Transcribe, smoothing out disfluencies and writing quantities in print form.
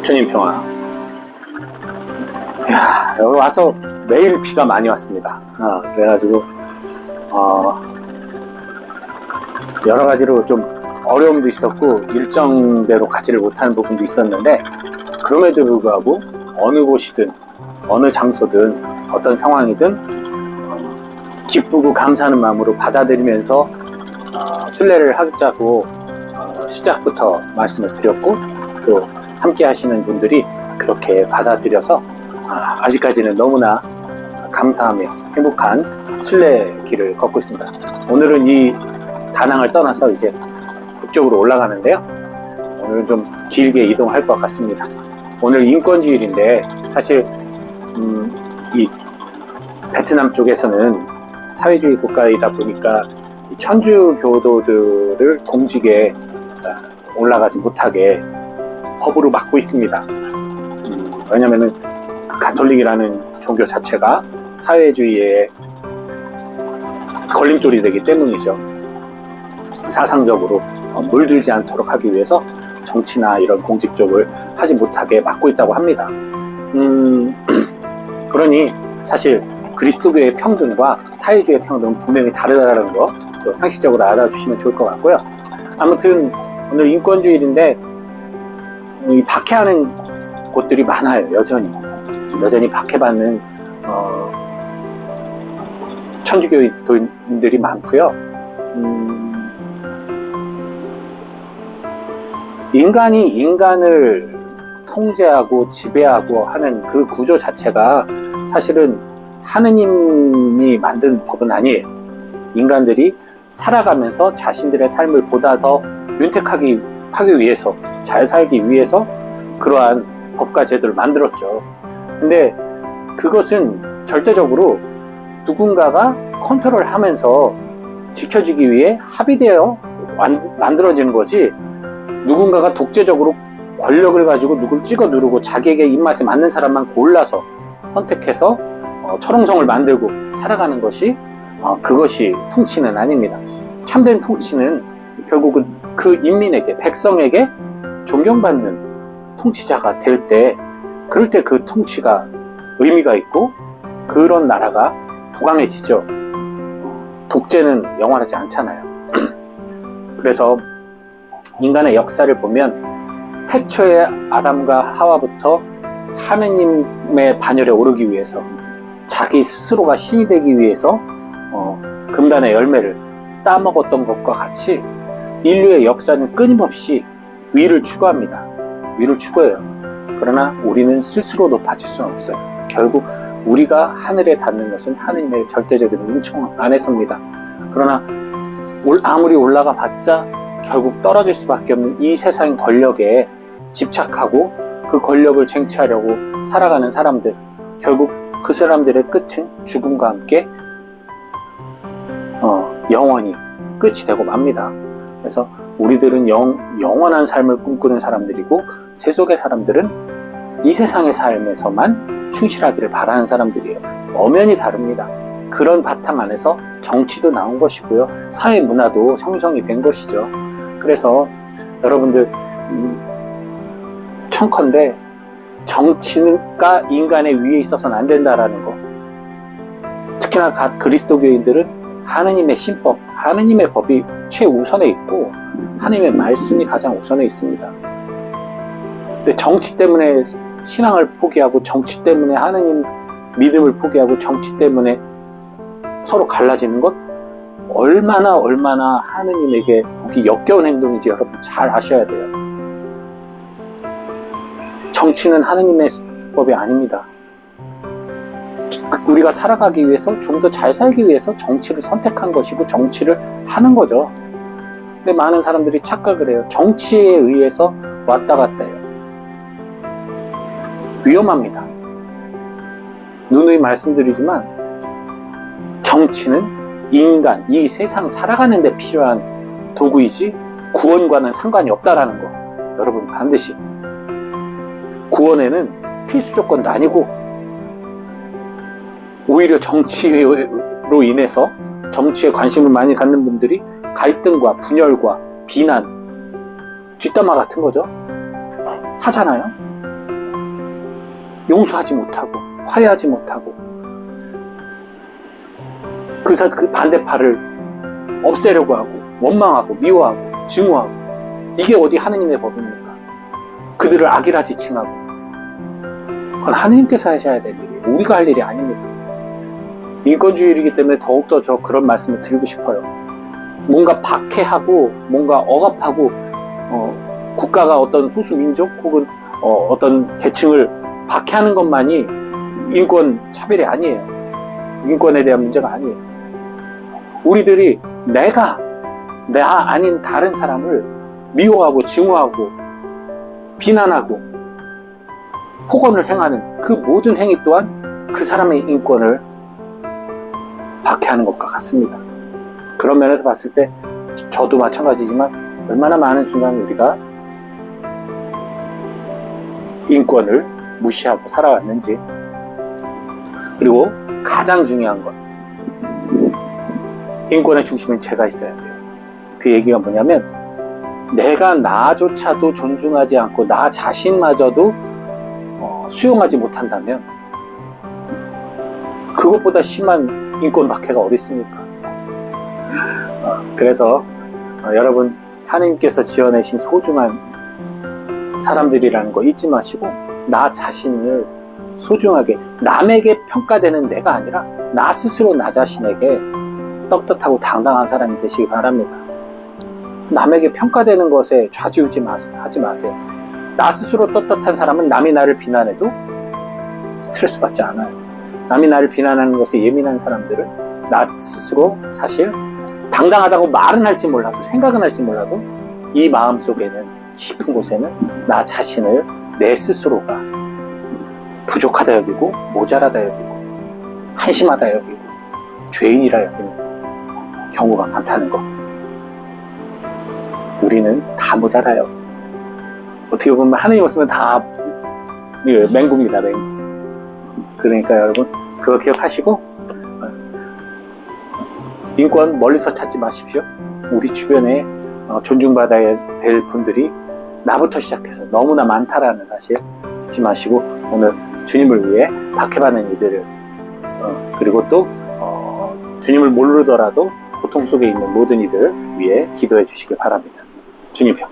주님 평화. 여기 와서 매일 비가 많이 왔습니다. 그래가지고 여러 가지로 좀 어려움도 있었고 일정대로 가지를 못하는 부분도 있었는데, 그럼에도 불구하고 어느 곳이든 어느 장소든 어떤 상황이든 기쁘고 감사하는 마음으로 받아들이면서 순례를 하자고 시작부터 말씀을 드렸고, 또 함께 하시는 분들이 그렇게 받아들여서 아직까지는 너무나 감사하며 행복한 순례길을 걷고 있습니다. 오늘은 이 다낭을 떠나서 이제 북쪽으로 올라가는데요, 오늘 좀 길게 이동할 것 같습니다. 오늘 인권주일인데 사실 이 베트남 쪽에서는 사회주의 국가이다 보니까 천주교도들을 공직에 올라가지 못하게 법으로 막고 있습니다. 왜냐면은 그 가톨릭이라는 종교 자체가 사회주의의 걸림돌이 되기 때문이죠. 사상적으로 물들지 않도록 하기 위해서 정치나 이런 공직 쪽을 하지 못하게 막고 있다고 합니다. 그러니 사실 그리스도교의 평등과 사회주의의 평등은 분명히 다르다는 거 또 상식적으로 알아주시면 좋을 것 같고요. 아무튼 오늘 인권주일인데 이 박해하는 곳들이 많아요. 여전히 박해받는 천주교인들이 많고요. 인간이 인간을 통제하고 지배하고 하는 그 구조 자체가 사실은 하느님이 만든 법은 아니에요. 인간들이 살아가면서 자신들의 삶을 보다 더 윤택하게 하기 위해서, 잘 살기 위해서 그러한 법과 제도를 만들었죠. 근데 그것은 절대적으로 누군가가 컨트롤하면서 지켜주기 위해 합의되어 만들어지는 거지, 누군가가 독재적으로 권력을 가지고 누굴 찍어 누르고 자기에게 입맛에 맞는 사람만 골라서 선택해서 철옹성을 만들고 살아가는 것이 그것이 통치는 아닙니다. 참된 통치는 결국은 그 인민에게, 백성에게 존경받는 통치자가 될 때, 그럴 때 그 통치가 의미가 있고 그런 나라가 부강해지죠. 독재는 영원하지 않잖아요. 그래서 인간의 역사를 보면 태초의 아담과 하와부터 하느님의 반열에 오르기 위해서, 자기 스스로가 신이 되기 위해서 금단의 열매를 따먹었던 것과 같이 인류의 역사는 끊임없이 위를 추구합니다. 위를 추구해요. 그러나 우리는 스스로 높아질 수는 없어요. 결국 우리가 하늘에 닿는 것은 하느님의 절대적인 은총 안에서입니다. 그러나 아무리 올라가 봤자 결국 떨어질 수밖에 없는 이 세상 권력에 집착하고 그 권력을 쟁취하려고 살아가는 사람들, 결국 그 사람들의 끝은 죽음과 함께 영원히 끝이 되고 맙니다. 그래서 우리들은 영원한 삶을 꿈꾸는 사람들이고, 세속의 사람들은 이 세상의 삶에서만 충실하기를 바라는 사람들이에요. 엄연히 다릅니다. 그런 바탕 안에서 정치도 나온 것이고요, 사회 문화도 형성이 된 것이죠. 그래서 여러분들 청컨대 정치가 인간의 위에 있어서는 안 된다라는 거, 특히나 그리스도교인들은 하느님의 신법, 하느님의 법이 최우선에 있고 하느님의 말씀이 가장 우선에 있습니다. 근데 정치 때문에 신앙을 포기하고, 정치 때문에 하느님 믿음을 포기하고, 정치 때문에 서로 갈라지는 것, 얼마나 하느님에게 보기 역겨운 행동인지 여러분 잘 아셔야 돼요. 정치는 하느님의 법이 아닙니다. 우리가 살아가기 위해서, 좀 더 잘 살기 위해서 정치를 선택한 것이고 정치를 하는 거죠. 근데 많은 사람들이 착각을 해요. 정치에 의해서 왔다 갔다 해요. 위험합니다. 누누이 말씀드리지만 정치는 인간, 이 세상 살아가는 데 필요한 도구이지 구원과는 상관이 없다라는 거 여러분 반드시, 구원에는 필수 조건도 아니고, 오히려 정치로 인해서, 정치에 관심을 많이 갖는 분들이 갈등과 분열과 비난, 뒷담화 같은 거죠. 하잖아요. 용서하지 못하고 화해하지 못하고 그 반대파를 없애려고 하고 원망하고 미워하고 증오하고, 이게 어디 하느님의 법입니까? 그들을 악이라 지칭하고, 그건 하느님께서 하셔야 될 일이에요. 우리가 할 일이 아닙니다. 인권주의이기 때문에 더욱더 저 그런 말씀을 드리고 싶어요. 뭔가 박해하고 뭔가 억압하고 국가가 어떤 소수민족 혹은 어떤 계층을 박해하는 것만이 인권 차별이 아니에요. 인권에 대한 문제가 아니에요. 우리들이 나 아닌 다른 사람을 미워하고 증오하고 비난하고 폭언을 행하는 그 모든 행위 또한 그 사람의 인권을 박해하는 것과 같습니다. 그런 면에서 봤을 때 저도 마찬가지지만 얼마나 많은 순간 우리가 인권을 무시하고 살아왔는지. 그리고 가장 중요한 건 인권의 중심은 제가 있어야 돼요. 그 얘기가 뭐냐면, 내가 나조차도 존중하지 않고 나 자신마저도 수용하지 못한다면 그것보다 심한 인권 박해가 어디 있습니까? 그래서 여러분, 하나님께서 지어내신 소중한 사람들이라는 거 잊지 마시고, 나 자신을 소중하게, 남에게 평가되는 내가 아니라 나 스스로 나 자신에게 떳떳하고 당당한 사람이 되시기 바랍니다. 남에게 평가되는 것에 좌지우지 하지 마세요. 나 스스로 떳떳한 사람은 남이 나를 비난해도 스트레스 받지 않아요. 남이 나를 비난하는 것에 예민한 사람들은 나 스스로 사실 당당하다고 말은 할지 몰라도, 생각은 할지 몰라도, 이 마음속에는, 깊은 곳에는 나 자신을 내 스스로가 부족하다 여기고, 모자라다 여기고, 한심하다 여기고, 죄인이라 여기는 경우가 많다는 것. 우리는 다 모자라요. 어떻게 보면 하느님 없으면 다 맹구입니다, 맹구. 그러니까 여러분, 그거 기억하시고 인권 멀리서 찾지 마십시오. 우리 주변에 존중받아야 될 분들이 나부터 시작해서 너무나 많다라는 사실 잊지 마시고, 오늘 주님을 위해 박해받는 이들을 그리고 또 주님을 모르더라도 고통 속에 있는 모든 이들을 위해 기도해 주시길 바랍니다. 주님 평.